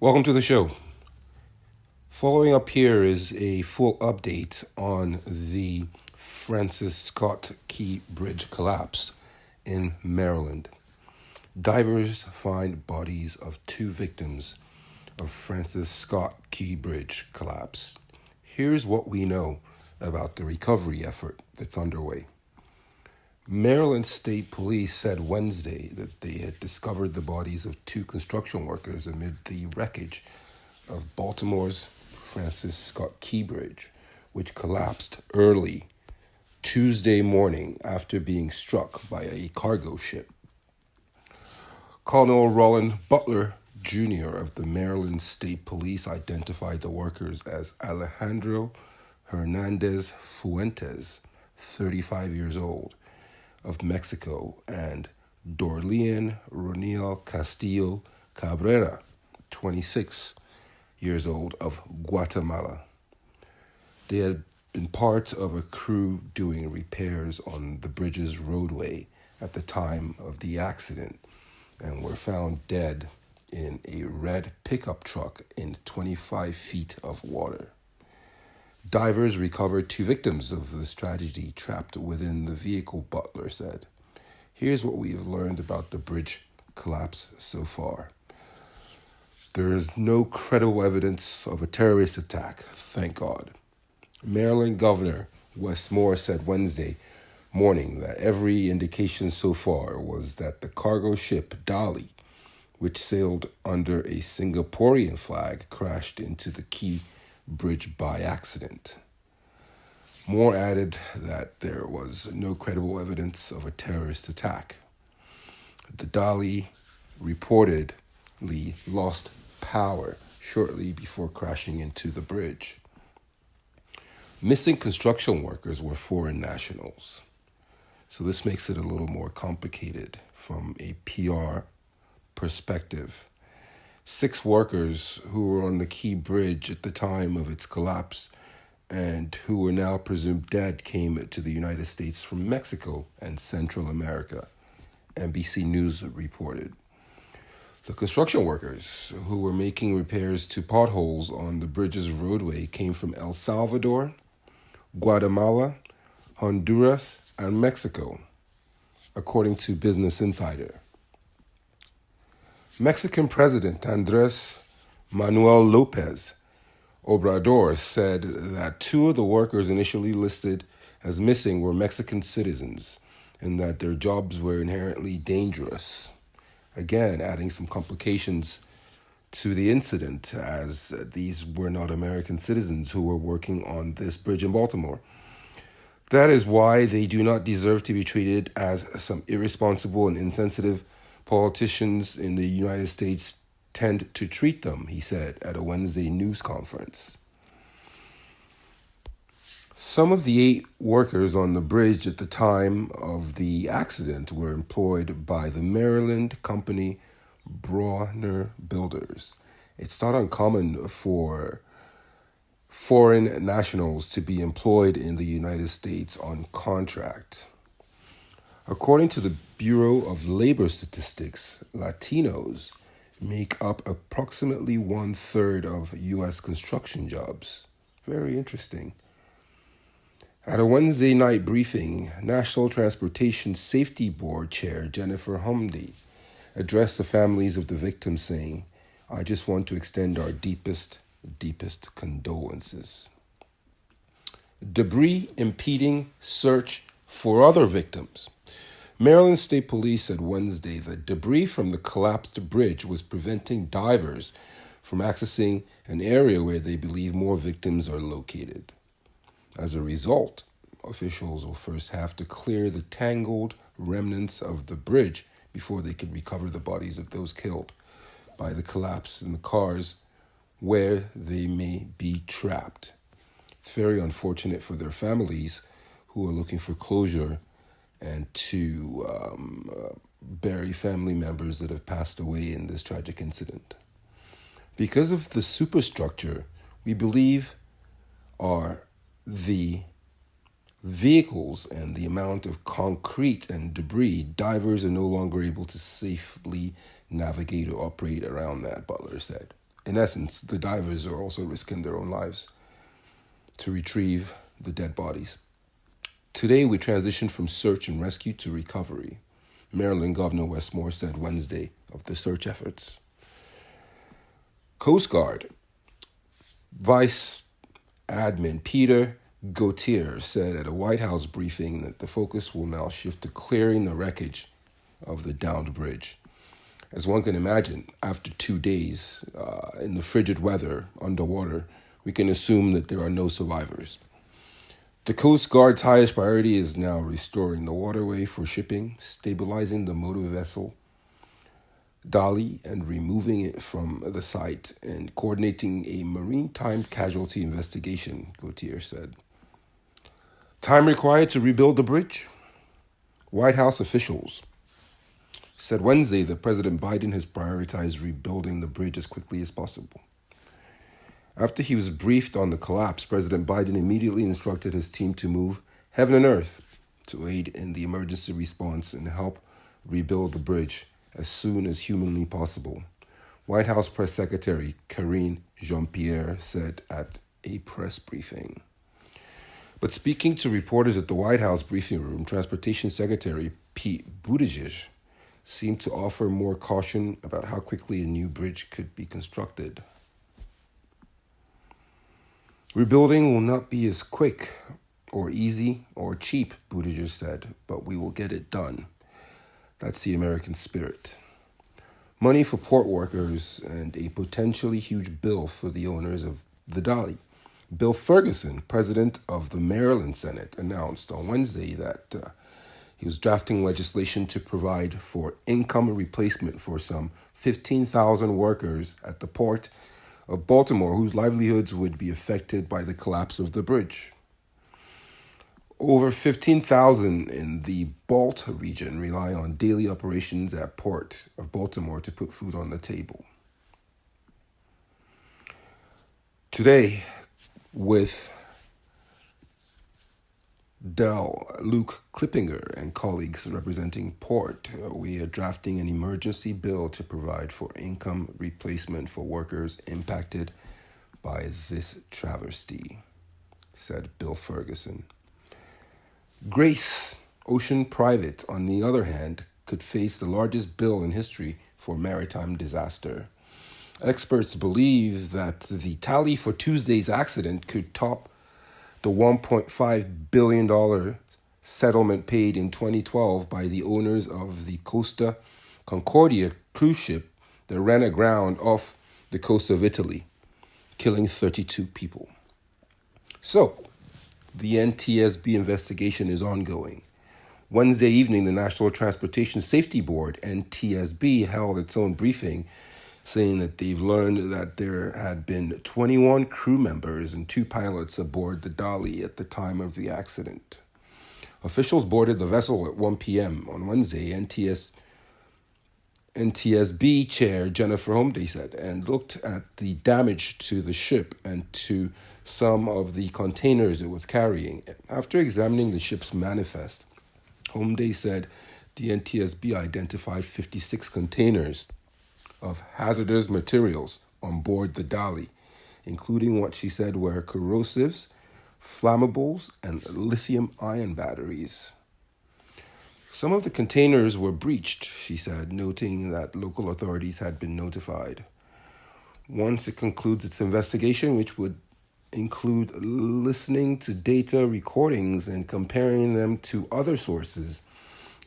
Welcome to the show. Following up here is a full update on the Francis Scott Key Bridge collapse in Maryland. Divers find bodies of two victims of Francis Scott Key Bridge collapse. Here's what we know about the recovery effort that's underway. Maryland State Police said Wednesday that they had discovered the bodies of two construction workers amid the wreckage of Baltimore's Francis Scott Key Bridge, which collapsed early Tuesday morning after being struck by a cargo ship. Colonel Roland Butler Jr. of the Maryland State Police identified the workers as Alejandro Hernandez Fuentes, 35 years old, of Mexico, and Dorlean Roniel Castillo Cabrera, 26 years old, of Guatemala. They had been part of a crew doing repairs on the bridge's roadway at the time of the accident and were found dead in a red pickup truck in 25 feet of water. Divers recovered two victims of this tragedy trapped within the vehicle, Butler said. Here's what we have learned about the bridge collapse so far. There is no credible evidence of a terrorist attack, thank God. Maryland Governor Wes Moore said Wednesday morning that every indication so far was that the cargo ship Dali, which sailed under a Singaporean flag, crashed into the Key Bridge by accident. Moore added that there was no credible evidence of a terrorist attack. The Dali reportedly lost power shortly before crashing into the bridge. Missing construction workers were foreign nationals. So this makes it a little more complicated from a PR perspective. 6 workers who were on the Key Bridge at the time of its collapse and who were now presumed dead came to the United States from Mexico and Central America, NBC News reported. The construction workers who were making repairs to potholes on the bridge's roadway came from El Salvador, Guatemala, Honduras, and Mexico, according to Business Insider. Mexican President Andrés Manuel López Obrador said that 2 of the workers initially listed as missing were Mexican citizens and that their jobs were inherently dangerous. Again, adding some complications to the incident, as these were not American citizens who were working on this bridge in Baltimore. That is why they do not deserve to be treated as some irresponsible and insensitive politicians in the United States tend to treat them, he said at a Wednesday news conference. Some of the 8 workers on the bridge at the time of the accident were employed by the Maryland company Bronner Builders. It's not uncommon for foreign nationals to be employed in the United States on contract. According to the Bureau of Labor Statistics, Latinos make up approximately 1/3 of U.S. construction jobs. Very interesting. At a Wednesday night briefing, National Transportation Safety Board Chair Jennifer Humdy addressed the families of the victims, saying, "I just want to extend our deepest condolences." Debris impeding search for other victims. Maryland State Police said Wednesday that debris from the collapsed bridge was preventing divers from accessing an area where they believe more victims are located. As a result, officials will first have to clear the tangled remnants of the bridge before they can recover the bodies of those killed by the collapse in the cars where they may be trapped. It's very unfortunate for their families who are looking for closure and to bury family members that have passed away in this tragic incident. Because of the superstructure, we believe are the vehicles and the amount of concrete and debris, divers are no longer able to safely navigate or operate around that, Butler said. In essence, the divers are also risking their own lives to retrieve the dead bodies. Today, we transition from search and rescue to recovery, Maryland Governor Westmore said Wednesday of the search efforts. Coast Guard Vice Admin Peter Gautier said at a White House briefing that the focus will now shift to clearing the wreckage of the downed bridge. As one can imagine, after 2 days in the frigid weather underwater, we can assume that there are no survivors. The Coast Guard's highest priority is now restoring the waterway for shipping, stabilizing the motor vessel, Dali, and removing it from the site, and coordinating a maritime casualty investigation, Gautier said. Time required to rebuild the bridge? White House officials said Wednesday that President Biden has prioritized rebuilding the bridge as quickly as possible. After he was briefed on the collapse, President Biden immediately instructed his team to move heaven and earth to aid in the emergency response and help rebuild the bridge as soon as humanly possible, White House Press Secretary Karine Jean-Pierre said at a press briefing. But speaking to reporters at the White House briefing room, Transportation Secretary Pete Buttigieg seemed to offer more caution about how quickly a new bridge could be constructed. Rebuilding will not be as quick or easy or cheap, Buttigieg said, but we will get it done. That's the American spirit. Money for port workers and a potentially huge bill for the owners of the Dali. Bill Ferguson, president of the Maryland Senate, announced on Wednesday that he was drafting legislation to provide for income replacement for some 15,000 workers at the port of Baltimore whose livelihoods would be affected by the collapse of the bridge. Over 15,000 in the Balt region rely on daily operations at Port of Baltimore to put food on the table. Today, with Luke Klippinger and colleagues representing Port, we are drafting an emergency bill to provide for income replacement for workers impacted by this travesty, said Bill Ferguson. Grace Ocean Private, on the other hand, could face the largest bill in history for maritime disaster. Experts believe that the tally for Tuesday's accident could top the $1.5 billion settlement paid in 2012 by the owners of the Costa Concordia cruise ship that ran aground off the coast of Italy, killing 32 people. So, the NTSB investigation is ongoing. Wednesday evening, the National Transportation Safety Board, NTSB, held its own briefing saying that they've learned that there had been 21 crew members and 2 pilots aboard the Dali at the time of the accident. Officials boarded the vessel at 1 p.m. on Wednesday, NTSB Chair Jennifer Holmday said, and looked at the damage to the ship and to some of the containers it was carrying. After examining the ship's manifest, Holmday said the NTSB identified 56 containers of hazardous materials on board the Dali, including what she said were corrosives, flammables, and lithium-ion batteries. Some of the containers were breached, she said, noting that local authorities had been notified. Once it concludes its investigation, which would include listening to data recordings and comparing them to other sources,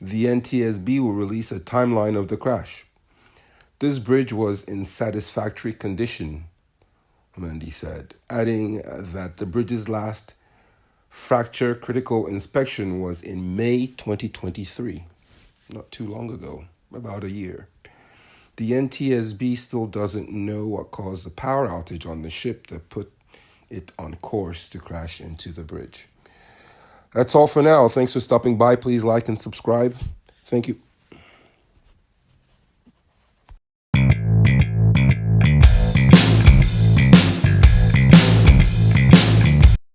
the NTSB will release a timeline of the crash. This bridge was in satisfactory condition, Mandy said, adding that the bridge's last fracture critical inspection was in May 2023, not too long ago, about a year. The NTSB still doesn't know what caused the power outage on the ship that put it on course to crash into the bridge. That's all for now. Thanks for stopping by. Please like and subscribe. Thank you.